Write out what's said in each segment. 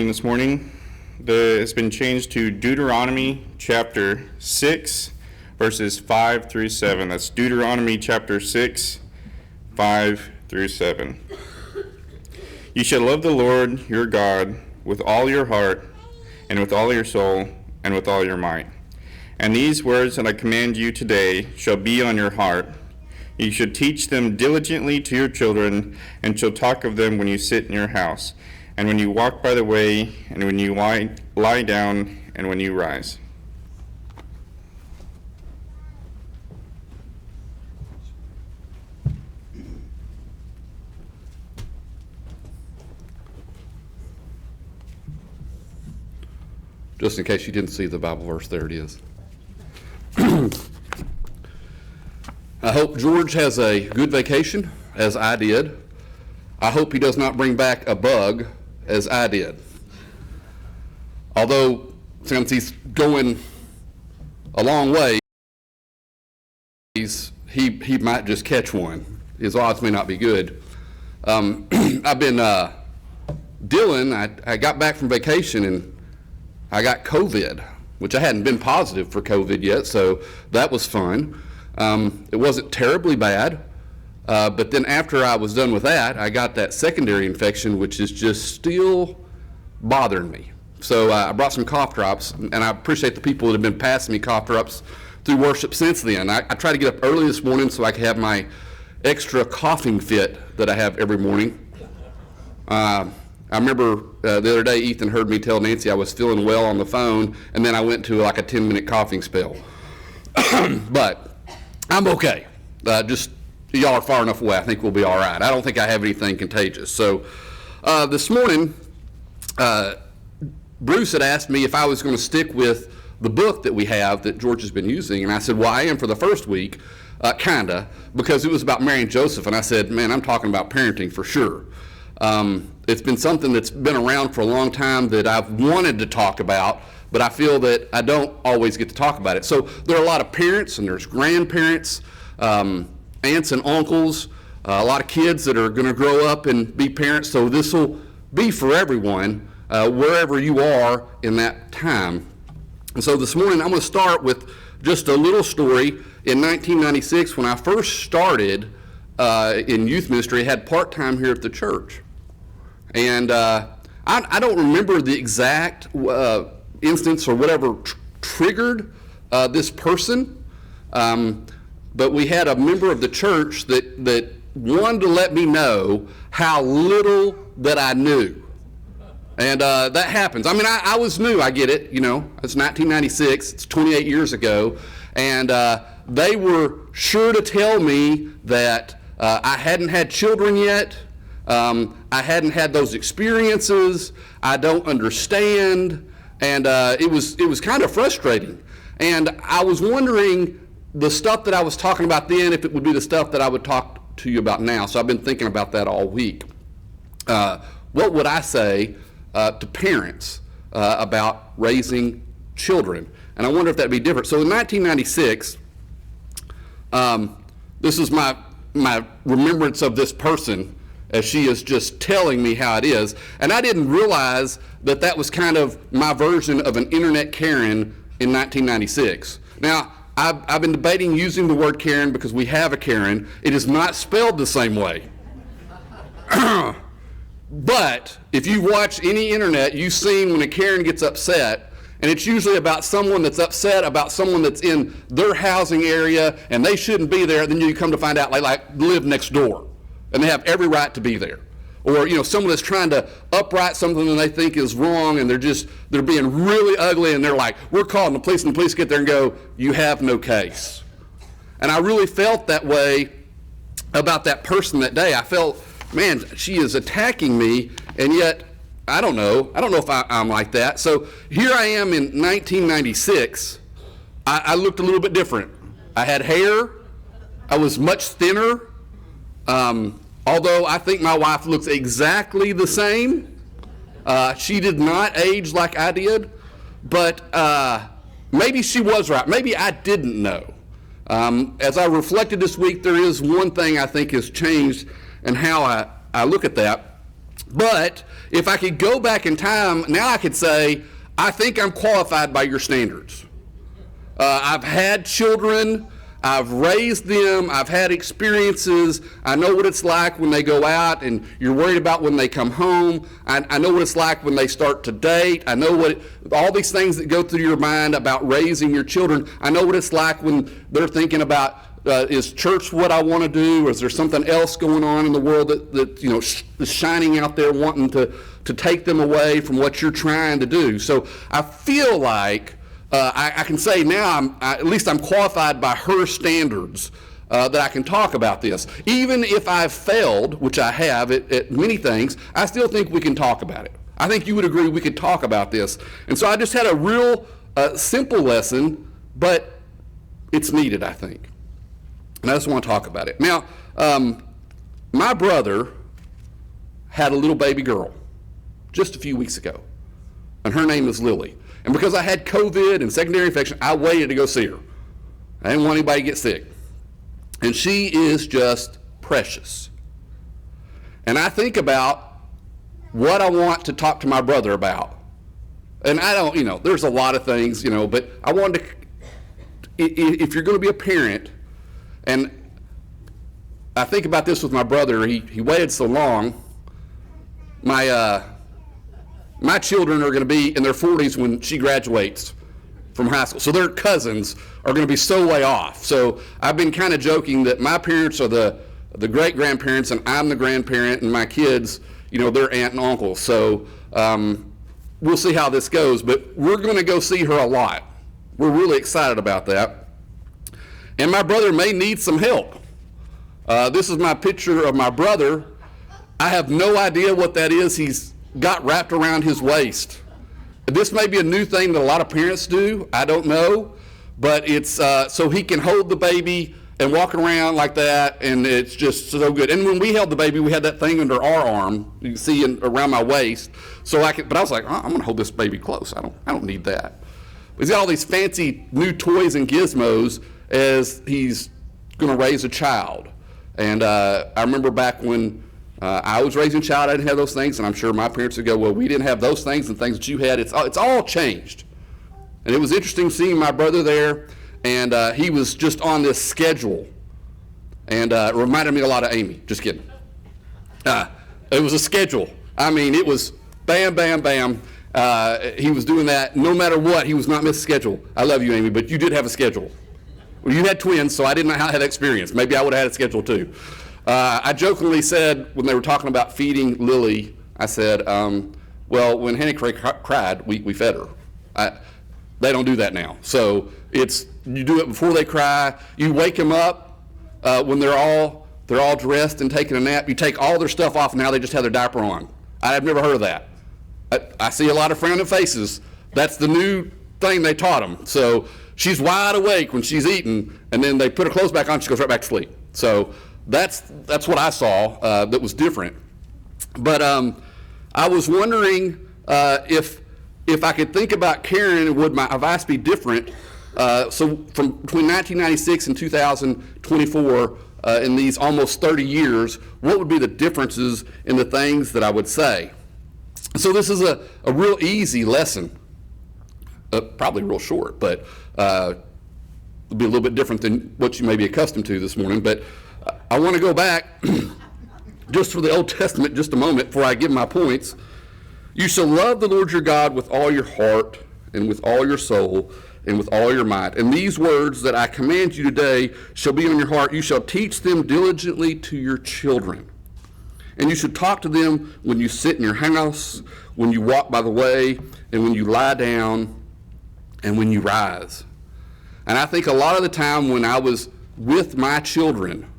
this morning. It's been changed to Deuteronomy chapter 6, verses 5 through 7. That's Deuteronomy chapter 6, 5 through 7. You shall love the Lord your God with all your heart, and with all your soul, and with all your might. And these words that I command you today shall be on your heart. You should teach them diligently to your children, and shall talk of them when you sit in your house, and when you walk by the way, and when you lie down, and when you rise. Just in case you didn't see the Bible verse, there it is. I hope George has a good vacation, as I did. I hope he does not bring back a bug, as I did. Although, since he's going a long way, he might just catch one. His odds may not be good. I've been dealing, I got back from vacation and I got COVID, which I hadn't been positive for COVID yet, so that was fun. It wasn't terribly bad, but then after I was done with that, I got that secondary infection, which is just still bothering me. So I brought some cough drops, and I appreciate the people that have been passing me cough drops through worship since then. I try to get up early this morning so I can have my extra coughing fit that I have every morning. I remember the other day Ethan heard me tell Nancy I was feeling well on the phone, and then I went to like a 10-minute coughing spell. But I'm okay. Just y'all are far enough away. I think we'll be all right. I don't think I have anything contagious. So this morning, Bruce had asked me if I was going to stick with the book that we have that George has been using, and I said, well, I am for the first week, kinda, because it was about Mary and Joseph, and I said, man, I'm talking about parenting for sure. It's been something that's been around for a long time that I've wanted to talk about, but I feel that I don't always get to talk about it. So there are a lot of parents and there's grandparents, aunts and uncles, a lot of kids that are going to grow up and be parents. So this will be for everyone, wherever you are in that time. And so this morning I'm going to start with just a little story. In 1996, when I first started in youth ministry, I had part-time here at the church. And I don't remember the exact instance or whatever triggered this person, but we had a member of the church that wanted to let me know how little that I knew. And that happens. I mean, I was new, I get it, you know. It's 1996, it's 28 years ago, and they were sure to tell me that I hadn't had children yet. I hadn't had those experiences. I don't understand, and it was kind of frustrating. And I was wondering the stuff that I was talking about then, if it would be the stuff that I would talk to you about now. So I've been thinking about that all week. What would I say to parents about raising children? And I wonder if that'd be different. So in 1996, this is my remembrance of this person as she is just telling me how it is. And I didn't realize that that was kind of my version of an internet Karen in 1996. Now, I've been debating using the word Karen because we have a Karen. It is not spelled the same way. But if you watch any internet, you've seen when a Karen gets upset, and it's usually about someone that's upset about someone that's in their housing area and they shouldn't be there, then you come to find out they like live next door and they have every right to be there. Or, you know, someone that's trying to upright something that they think is wrong and they're being really ugly and they're like, we're calling the police, and the police get there and go, you have no case. And I really felt that way about that person that day. I felt, man, she is attacking me, and yet I don't know if I'm like that. So here I am in 1996. I looked a little bit different. I had hair. I was much thinner. Although I think my wife looks exactly the same. She did not age like I did, but maybe she was right. Maybe I didn't know. As I reflected this week, there is one thing I think has changed in how I look at that. But if I could go back in time, now I could say, I think I'm qualified by your standards. I've had children, I've raised them, I've had experiences, I know what it's like when they go out and you're worried about when they come home. I know what it's like when they start to date. I know all these things that go through your mind about raising your children. I know what it's like when they're thinking about, is church what I want to do, or is there something else going on in the world that is shining out there wanting to take them away from what you're trying to do. So I feel like I can say now, at least I'm qualified by her standards that I can talk about this. Even if I've failed, which I have at many things, I still think we can talk about it. I think you would agree we could talk about this. And so I just had a real simple lesson, but it's needed, I think. And I just want to talk about it. Now, my brother had a little baby girl just a few weeks ago, and her name is Lily. And because I had COVID and secondary infection, I waited to go see her. I didn't want anybody to get sick. And she is just precious. And I think about what I want to talk to my brother about. And I don't, there's a lot of things, but I wanted to, if you're going to be a parent, and I think about this with my brother, he waited so long. My children are going to be in their 40s when she graduates from high school. So their cousins are going to be so way off. So I've been kind of joking that my parents are the great-grandparents and I'm the grandparent, and my kids, they're aunt and uncle. So we'll see how this goes. But we're going to go see her a lot. We're really excited about that. And my brother may need some help. This is my picture of my brother. I have no idea what that is he's got wrapped around his waist. This may be a new thing that a lot of parents do. I don't know. But it's so he can hold the baby and walk around like that, and it's just so good. And when we held the baby, we had that thing under our arm, you can see around my waist. So but I was like, I'm going to hold this baby close. I don't need that. He's got all these fancy new toys and gizmos as he's going to raise a child. And I remember back when I was raising a child, I didn't have those things, and I'm sure my parents would go, well, we didn't have those things and things that you had. It's all changed. And it was interesting seeing my brother there, and he was just on this schedule. And it reminded me a lot of Amy. Just kidding. It was a schedule. I mean, it was bam, bam, bam. He was doing that no matter what. He was not missing schedule. I love you, Amy, but you did have a schedule. Well, you had twins, so I didn't have that experience. Maybe I would have had a schedule too. I jokingly said, when they were talking about feeding Lily, I said, well, when Henny cried, we fed her. They don't do that now. So you do it before they cry. You wake them up when they're all dressed and taking a nap. You take all their stuff off, and now they just have their diaper on. I've never heard of that. I see a lot of frowning faces. That's the new thing they taught them. So she's wide awake when she's eating, and then they put her clothes back on, she goes right back to sleep. So that's what I saw that was different. But I was wondering if I could think about Karen, would my advice be different? So from between 1996 and 2024, in these almost 30 years, what would be the differences in the things that I would say? So this is a real easy lesson, probably real short, but it'll be a little bit different than what you may be accustomed to this morning. But I want to go back just for the Old Testament just a moment before I give my points. You shall love the Lord your God with all your heart and with all your soul and with all your might. And these words that I command you today shall be on your heart. You shall teach them diligently to your children. And you should talk to them when you sit in your house, when you walk by the way, and when you lie down, and when you rise. And I think a lot of the time when I was with my children,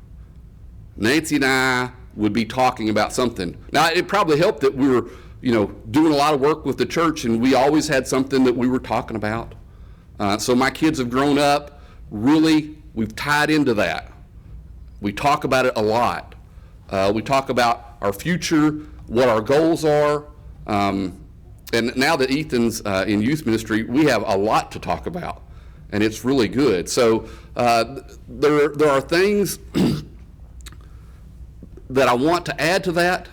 Nancy and I would be talking about something. Now, it probably helped that we were, doing a lot of work with the church, and we always had something that we were talking about. So my kids have grown up, really, we've tied into that. We talk about it a lot. We talk about our future, what our goals are. And now that Ethan's in youth ministry, we have a lot to talk about, and it's really good. So there are things that I want to add to that,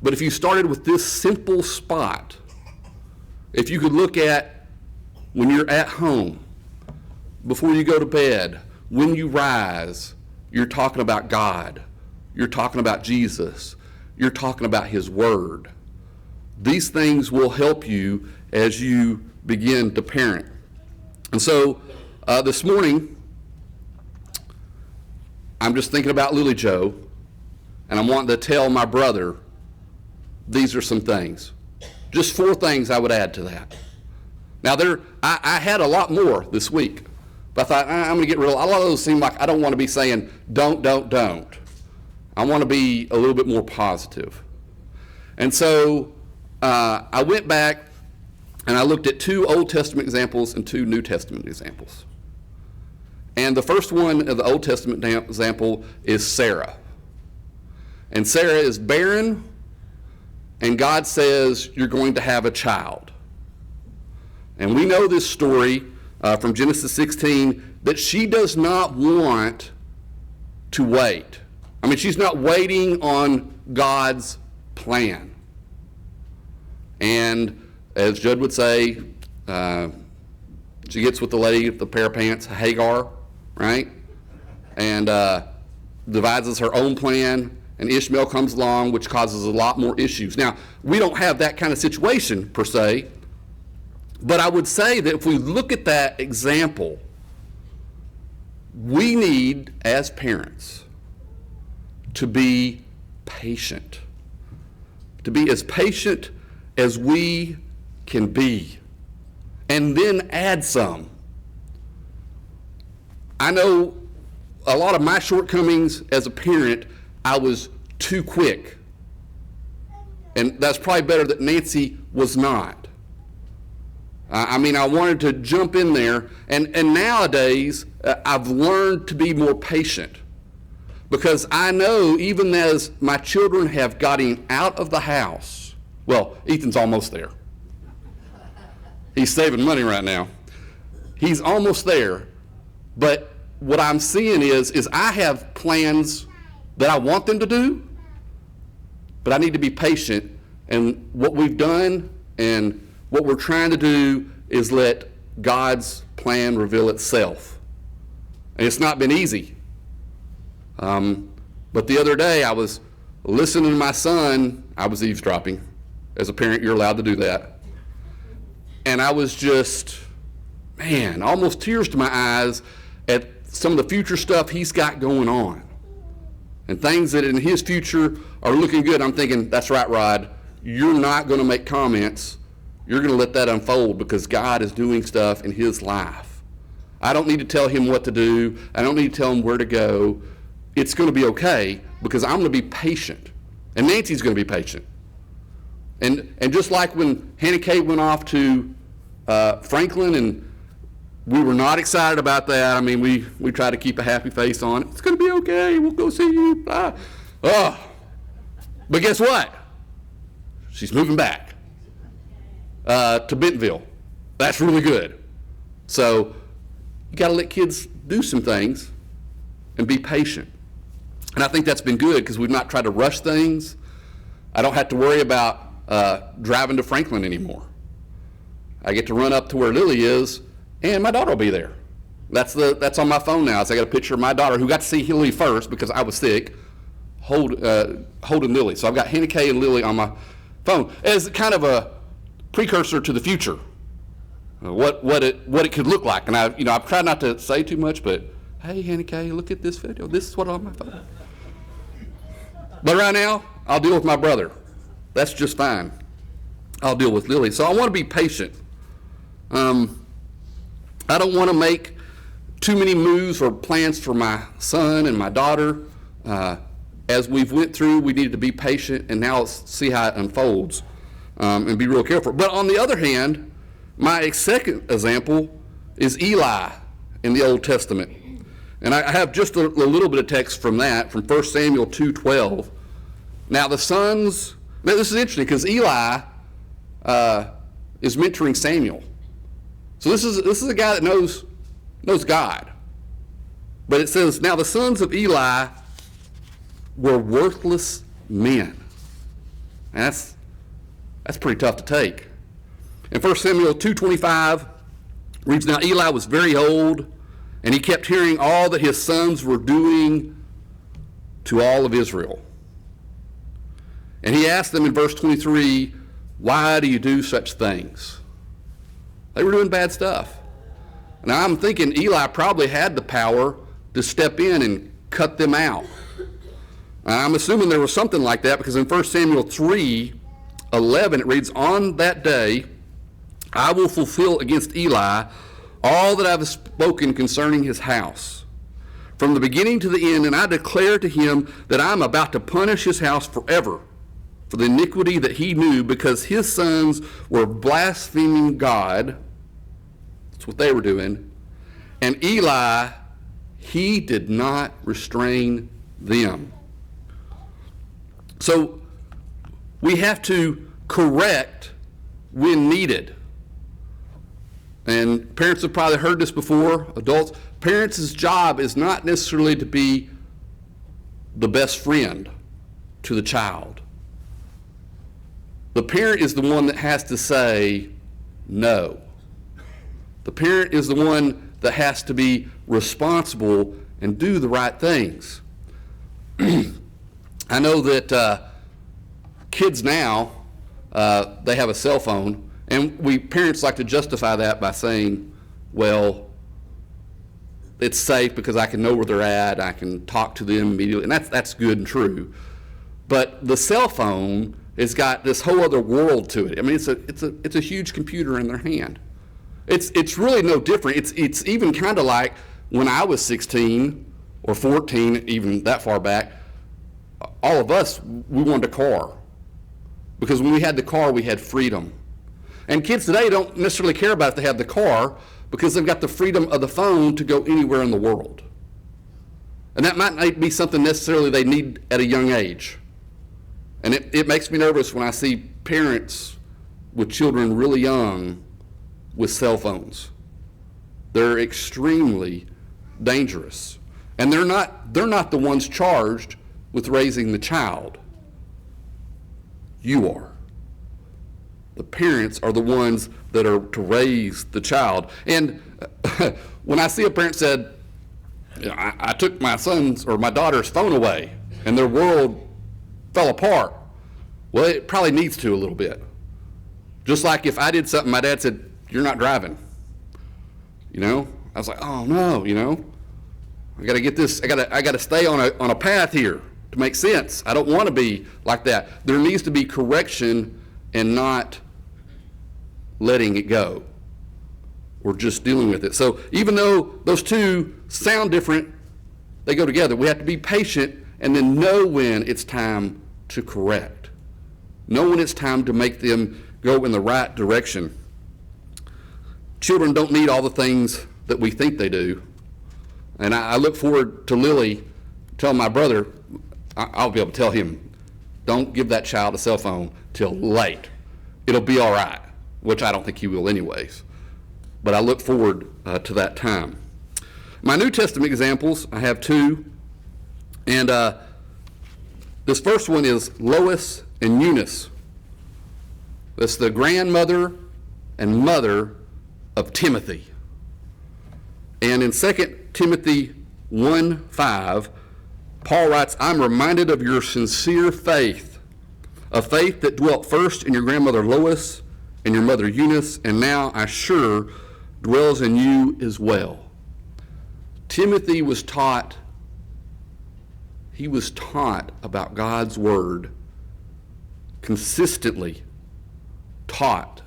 But if you started with this simple spot, if you could look at when you're at home, before you go to bed, when you rise, you're talking about God. You're talking about Jesus. You're talking about His Word. These things will help you as you begin to parent. And so this morning, I'm just thinking about Lily Joe, and I'm wanting to tell my brother these are some things. Just 4 things I would add to that. Now, I had a lot more this week, but I thought, I'm going to get rid of a lot of those. Seem like I don't want to be saying don't. I want to be a little bit more positive. And so I went back and I looked at 2 Old Testament examples and 2 New Testament examples. And the first one of the Old Testament example is Sarah. And Sarah is barren, and God says, you're going to have a child. And we know this story from Genesis 16, that she does not want to wait. I mean, she's not waiting on God's plan. And as Judd would say, she gets with the lady with the pair of pants, Hagar, right? And devises her own plan, and Ishmael comes along, which causes a lot more issues. Now, we don't have that kind of situation, per se, but I would say that if we look at that example, we need, as parents, to be patient. To be as patient as we can be. And then add some. I know a lot of my shortcomings as a parent, I was too quick. And that's probably better that Nancy was not. I mean, I wanted to jump in there, and nowadays, I've learned to be more patient. Because I know even as my children have gotten out of the house, well, Ethan's almost there. He's saving money right now. He's almost there. But what I'm seeing is I have plans that I want them to do, but I need to be patient. And what we've done and what we're trying to do is let God's plan reveal itself. And it's not been easy. But the other day I was listening to my son. I was eavesdropping. As a parent, you're allowed to do that. And I was just, almost tears to my eyes at some of the future stuff he's got going on. And things that in his future are looking good. I'm thinking, that's right, Rod. You're not going to make comments. You're going to let that unfold because God is doing stuff in his life. I don't need to tell him what to do. I don't need to tell him where to go. It's going to be okay because I'm going to be patient. And Nancy's going to be patient. And just like when Hannah Kate went off to Franklin, and we were not excited about that. I mean, we try to keep a happy face on it. It's going to be okay. We'll go see you. But guess what? She's moving back to Bentonville. That's really good. So you got to let kids do some things and be patient. And I think that's been good because we've not tried to rush things. I don't have to worry about driving to Franklin anymore. I get to run up to where Lily is, and my daughter will be there. That's on my phone now. So I got a picture of my daughter who got to see Lily first because I was sick, holding Lily. So I've got Hannah Kay and Lily on my phone as kind of a precursor to the future, what it could look like. And I've tried not to say too much, but hey, Hannah Kay, look at this video. This is what's on my phone. But right now, I'll deal with my brother. That's just fine. I'll deal with Lily. So I want to be patient. I don't want to make too many moves or plans for my son and my daughter. As we've went through, we needed to be patient, and now let's see how it unfolds and be real careful. But on the other hand, my second example is Eli in the Old Testament. And I have just a little bit of text from that, from 1 Samuel 2:12. Now the sons, this is interesting because Eli is mentoring Samuel. So this is a guy that knows God. But it says, now the sons of Eli were worthless men. And that's pretty tough to take. In 1 Samuel 2:25 reads, "Now Eli was very old, and he kept hearing all that his sons were doing to all of Israel. And he asked them in verse 23, 'Why do you do such things?'" They were doing bad stuff. Now I'm thinking Eli probably had the power to step in and cut them out. I'm assuming there was something like that, because in 1 Samuel 3:11 it reads, "On that day I will fulfill against Eli all that I have spoken concerning his house, from the beginning to the end, and I declare to him that I am about to punish his house forever for the iniquity that he knew, because his sons were blaspheming God." That's what they were doing. "And Eli, he did not restrain them." So we have to correct when needed. And parents have probably heard this before, adults. Parents' job is not necessarily to be the best friend to the child. The parent is the one that has to say no. The parent is the one that has to be responsible and do the right things. I know that kids now, they have a cell phone, and we parents like to justify that by saying, well, it's safe because I can know where they're at, I can talk to them immediately, and that's good and true. But the cell phone has got this whole other world to it. I mean, it's a huge computer in their hand. It's really no different. It's even kind of like when I was 16 or 14, even that far back. All of us, we wanted a car, because when we had the car, we had freedom. And kids today don't necessarily care about if they have the car, because they've got the freedom of the phone to go anywhere in the world. And that might not be something necessarily they need at a young age. And it makes me nervous when I see parents with children really young with cell phones. They're extremely dangerous. And they're not the ones charged with raising the child. You are. The parents are the ones that are to raise the child. And when I see a parent said, I took my son's or my daughter's phone away and their world fell apart, well, it probably needs to a little bit. Just like if I did something, my dad said, "You're not driving." I was like, oh no, I got to get this, I got to stay on a path here to make sense. I don't want to be like that. There needs to be correction and not letting it go or just dealing with it. So even though those two sound different, they go together. We have to be patient and then know when it's time to correct. Know when it's time to make them go in the right direction. Children don't need all the things that we think they do. And I look forward to Lily telling my brother, I'll be able to tell him, don't give that child a cell phone till late. It'll be all right, which I don't think he will anyways. But I look forward to that time. My New Testament examples, I have two. And this first one is Lois and Eunice. That's the grandmother and mother of Timothy. And in 2 Timothy 1:5, Paul writes, "I'm reminded of your sincere faith, a faith that dwelt first in your grandmother Lois and your mother Eunice, and now I sure dwells in you as well." Timothy was taught, about God's word, consistently taught.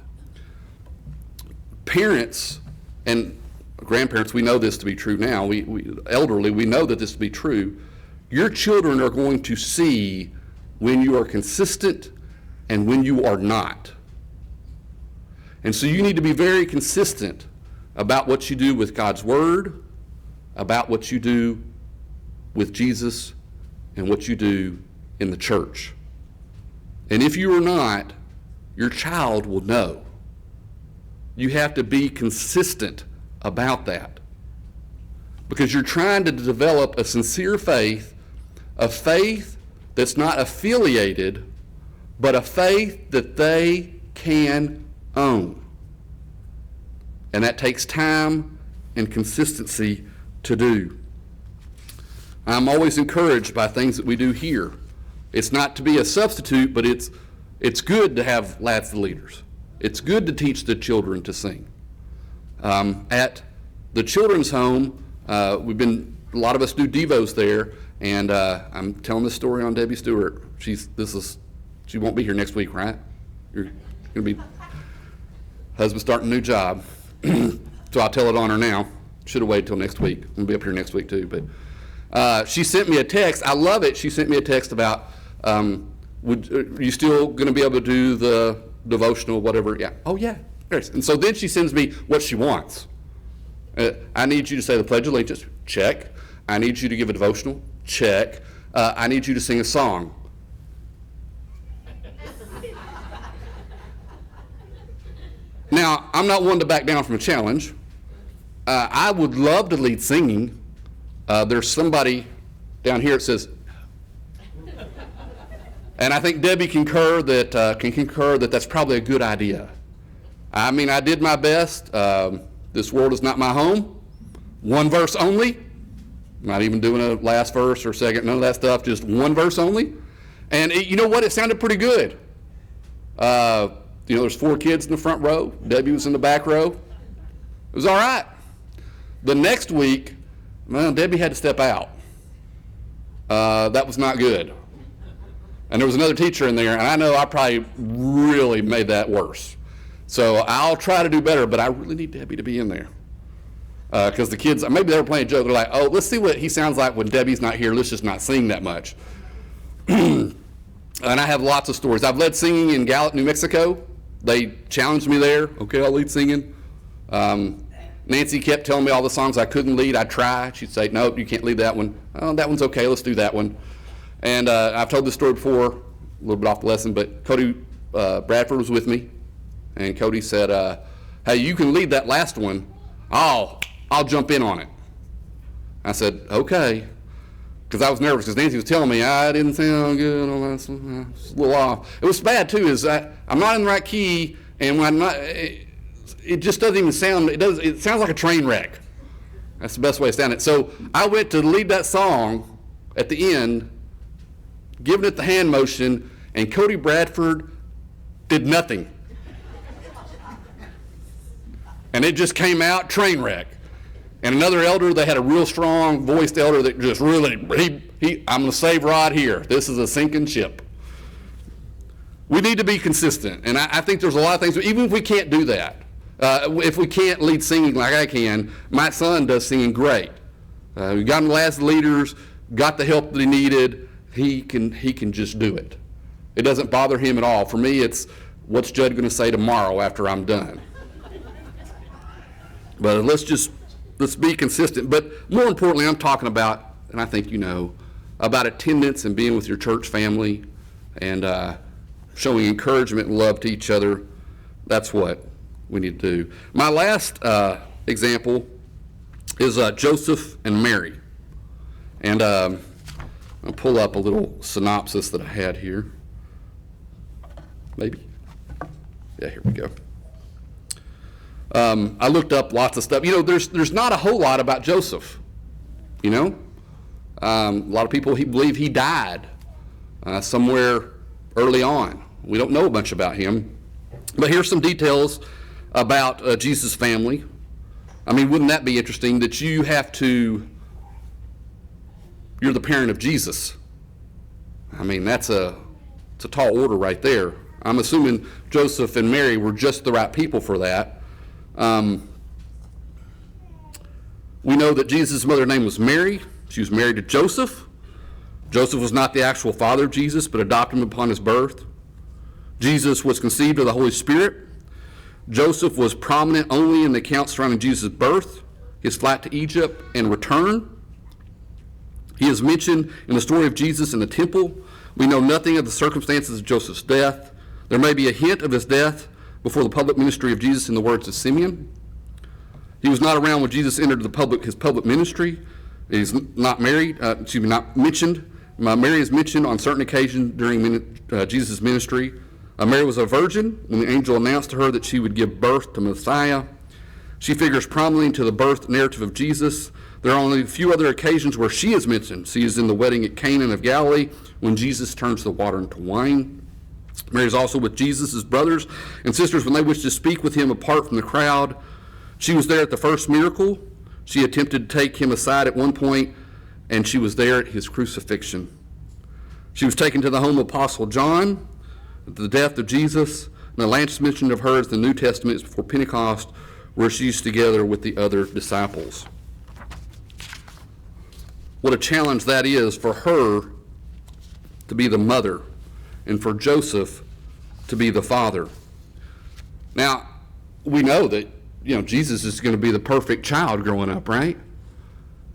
Parents and grandparents, we know this to be true now. We elderly, we know that this to be true. Your children are going to see when you are consistent and when you are not. And so you need to be very consistent about what you do with God's word, about what you do with Jesus, and what you do in the church. And if you are not, your child will know. You have to be consistent about that, because you're trying to develop a sincere faith, a faith that's not affiliated but a faith that they can own. And that takes time and consistency to do. I'm always encouraged by things that we do here. It's not to be a substitute, but it's good to have lads the leaders. It's good to teach the children to sing. At the children's home, a lot of us do devos there, and I'm telling this story on Debbie Stewart. She won't be here next week, right? You're gonna be husband starting a new job, so I'll tell it on her now. Should have waited till next week. I'm gonna be up here next week too, but she sent me a text. I love it. She sent me a text about, are you still gonna be able to do the devotional, whatever? Yeah. Oh yeah. Yes. And so then she sends me what she wants. I need you to say the Pledge of Allegiance. Check. I need you to give a devotional. Check. I need you to sing a song. Now, I'm not one to back down from a challenge. I would love to lead singing. There's somebody down here that says, and I think Debbie can concur that that's probably a good idea. I mean, I did my best. This world is not my home. One verse only. Not even doing a last verse or second, none of that stuff, just one verse only. And you know what? It sounded pretty good. There's 4 kids in the front row. Debbie was in the back row. It was all right. The next week, well, Debbie had to step out. That was not good. And there was another teacher in there, and I know I probably really made that worse. So I'll try to do better, but I really need Debbie to be in there. Because the kids, maybe they were playing a joke. They're like, oh, let's see what he sounds like when Debbie's not here. Let's just not sing that much. And I have lots of stories. I've led singing in Gallup, New Mexico. They challenged me there. Okay, I'll lead singing. Nancy kept telling me all the songs I couldn't lead. I'd try. She'd say, nope, you can't lead that one. Oh, that one's okay. Let's do that one. And I've told this story before, a little bit off the lesson, but Cody Bradford was with me. And Cody said, hey, you can lead that last one. I'll jump in on it. I said, okay. Because I was nervous, because Nancy was telling me I didn't sound good on that. It was a little off. It was bad, too, is I'm not in the right key, and when I'm not, it just doesn't even sound, it sounds like a train wreck. That's the best way to sound it. So I went to lead that song at the end, giving it the hand motion, and Cody Bradford did nothing. And it just came out train wreck. And another elder, they had a real strong voiced elder that just really, I'm going to save Rod here. This is a sinking ship. We need to be consistent. And I think there's a lot of things, even if we can't do that, if we can't lead singing like I can, my son does singing great. We got him last leaders, got the help that he needed. He can just do it. It doesn't bother him at all. For me, it's what's Judd going to say tomorrow after I'm done. But let's be consistent. But more importantly, I'm talking about, and I think you know, about attendance and being with your church family and showing encouragement and love to each other. That's what we need to do. My last example is Joseph and Mary. And I'll pull up a little synopsis that I had here. Maybe. Yeah, here we go. I looked up lots of stuff. There's not a whole lot about Joseph. A lot of people believe he died somewhere early on. We don't know much about him. But here's some details about Jesus' family. I mean, wouldn't that be interesting that you're the parent of Jesus? I mean, it's a tall order right there. I'm assuming Joseph and Mary were just the right people for that. We know that Jesus' mother's name was Mary. She was married to Joseph. Joseph was not the actual father of Jesus, but adopted him upon his birth. Jesus was conceived of the Holy Spirit. Joseph was prominent only in the accounts surrounding Jesus' birth, his flight to Egypt, and return. He is mentioned in the story of Jesus in the temple. We know nothing of the circumstances of Joseph's death. There may be a hint of his death before the public ministry of Jesus in the words of Simeon. He was not around when Jesus entered his public ministry. He's not married, not mentioned Mary is mentioned on certain occasions during Jesus' ministry. Mary was a virgin when the angel announced to her that she would give birth to Messiah. She figures prominently into the birth narrative of Jesus. There are only a few other occasions where she is mentioned. She is in the wedding at Cana of Galilee when Jesus turns the water into wine. Mary is also with Jesus' brothers and sisters when they wished to speak with him apart from the crowd. She was there at the first miracle. She attempted to take him aside at one point, and she was there at his crucifixion. She was taken to the home of Apostle John at the death of Jesus. And the last mention of her is the New Testament is before Pentecost, where she's together with the other disciples. What a challenge that is for her to be the mother and for Joseph to be the father. Now, we know that, Jesus is going to be the perfect child growing up, right?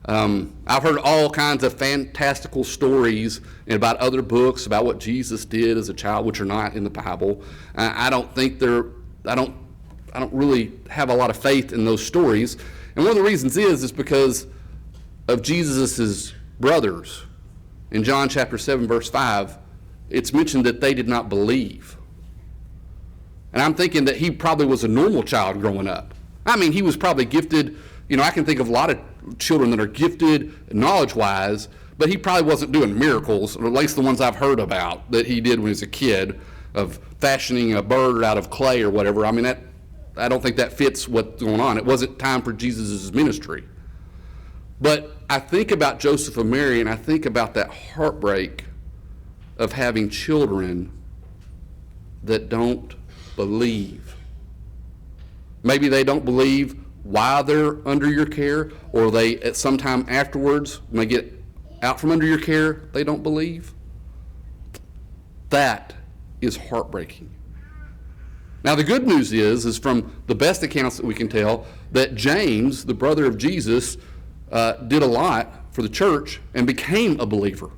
I've heard all kinds of fantastical stories about other books about what Jesus did as a child, which are not in the Bible. I don't really have a lot of faith in those stories. And one of the reasons is because of Jesus' brothers. In John chapter 7, verse 5, it's mentioned that they did not believe. And I'm thinking that he probably was a normal child growing up. I mean, he was probably gifted. I can think of a lot of children that are gifted knowledge-wise, but he probably wasn't doing miracles, or at least the ones I've heard about that he did when he was a kid, of fashioning a bird out of clay or whatever. I mean, I don't think that fits what's going on. It wasn't time for Jesus' ministry. But I think about Joseph and Mary, and I think about that heartbreak of having children that don't believe. Maybe they don't believe while they're under your care, or they at some time afterwards, when they get out from under your care, they don't believe. That is heartbreaking. Now, the good news is from the best accounts that we can tell, that James, the brother of Jesus, did a lot for the church and became a believer.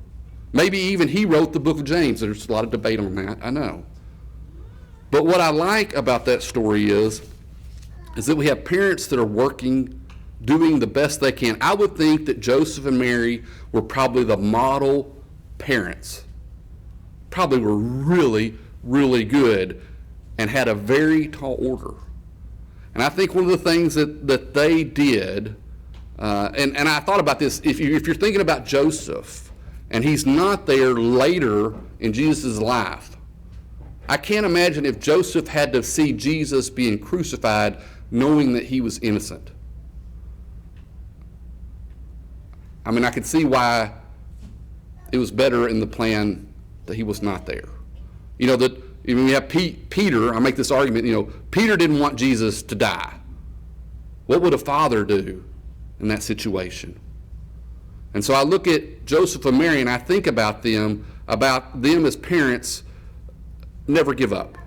Maybe even he wrote the book of James. There's a lot of debate on that, I know. But what I like about that story is that we have parents that are working, doing the best they can. I would think that Joseph and Mary were probably the model parents. Probably were really, really good and had a very tall order. And I think one of the things that they did, and I thought about this, if you're thinking about Joseph, and he's not there later in Jesus' life, I can't imagine if Joseph had to see Jesus being crucified knowing that he was innocent. I mean, I could see why it was better in the plan that he was not there. That when we have Peter, I make this argument, Peter didn't want Jesus to die. What would a father do in that situation? And so I look at Joseph and Mary and I think about them as parents. Never give up.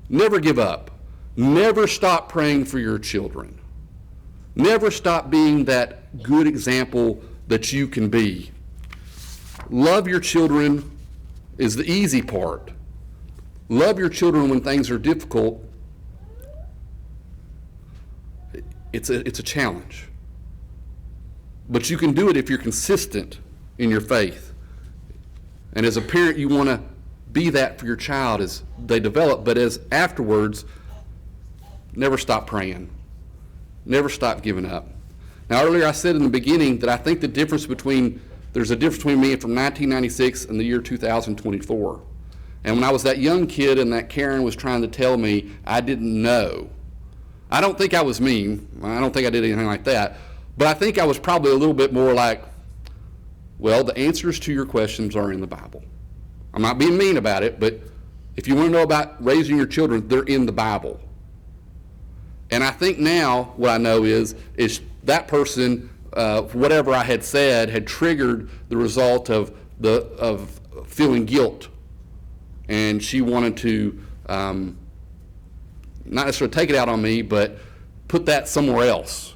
Never give up. Never stop praying for your children. Never stop being that good example that you can be. Love your children is the easy part. Love your children when things are difficult. It's a challenge. But you can do it if you're consistent in your faith. And as a parent, you want to be that for your child as they develop, but as afterwards, never stop praying. Never stop giving up. Now, earlier I said in the beginning that I think there's a difference between me from 1996 and the year 2024. And when I was that young kid and that Karen was trying to tell me I didn't know, I don't think I was mean. I don't think I did anything like that. But I think I was probably a little bit more like, well, the answers to your questions are in the Bible. I'm not being mean about it, but if you want to know about raising your children, they're in the Bible. And I think now what I know is that person, whatever I had said, had triggered the result of feeling guilt. And she wanted to not necessarily take it out on me, but put that somewhere else.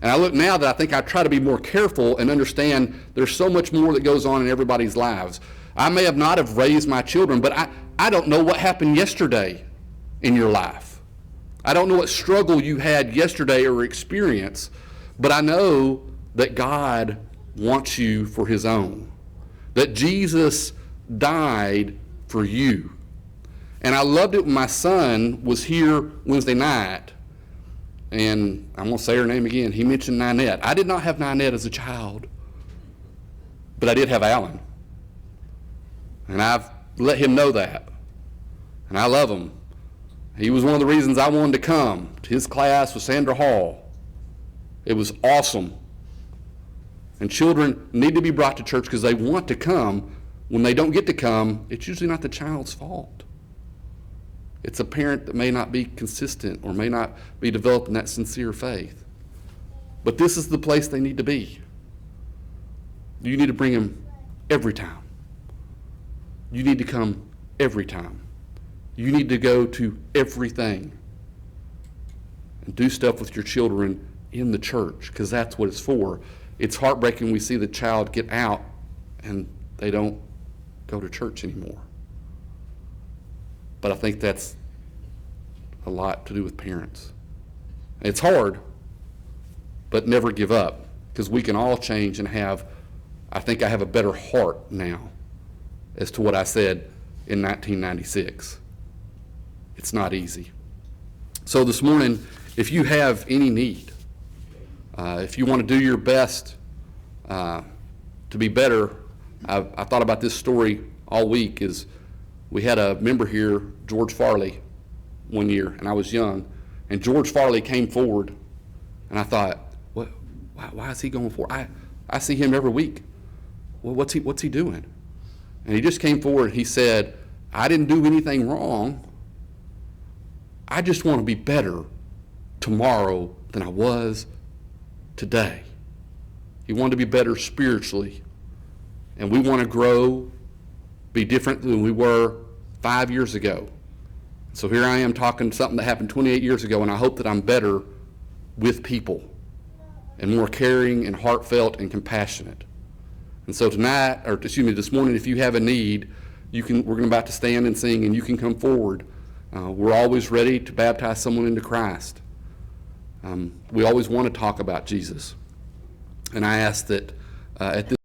And I look now that I think I try to be more careful and understand there's so much more that goes on in everybody's lives. I may not have raised my children, but I don't know what happened yesterday in your life. I don't know what struggle you had yesterday or experience, but I know that God wants you for his own, that Jesus died for you. And I loved it when my son was here Wednesday night, and I'm going to say her name again. He mentioned Ninette. I did not have Ninette as a child, but I did have Alan. And I've let him know that. And I love him. He was one of the reasons I wanted to come to his class with Sandra Hall. It was awesome. And children need to be brought to church because they want to come. When they don't get to come, it's usually not the child's fault. It's a parent that may not be consistent or may not be developing that sincere faith. But this is the place they need to be. You need to bring them every time. You need to come every time. You need to go to everything and do stuff with your children in the church, because that's what it's for. It's heartbreaking we see the child get out and they don't go to church anymore. But I think that's a lot to do with parents. It's hard, but never give up, because we can all change and I think I have a better heart now as to what I said in 1996. It's not easy. So this morning, if you have any need, if you want to do your best to be better, I thought about this story all week. Is we had a member here, George Farley, one year, and I was young, and George Farley came forward, and I thought, why is he going forward? I see him every week. Well, what's he doing? And he just came forward and he said, I didn't do anything wrong. I just want to be better tomorrow than I was today. He wanted to be better spiritually. And we want to grow, be different than we were 5 years ago. So here I am talking something that happened 28 years ago, and I hope that I'm better with people and more caring and heartfelt and compassionate. And so this morning, if you have a need, we're about to stand and sing, and you can come forward. We're always ready to baptize someone into Christ. We always want to talk about Jesus. And I ask that at this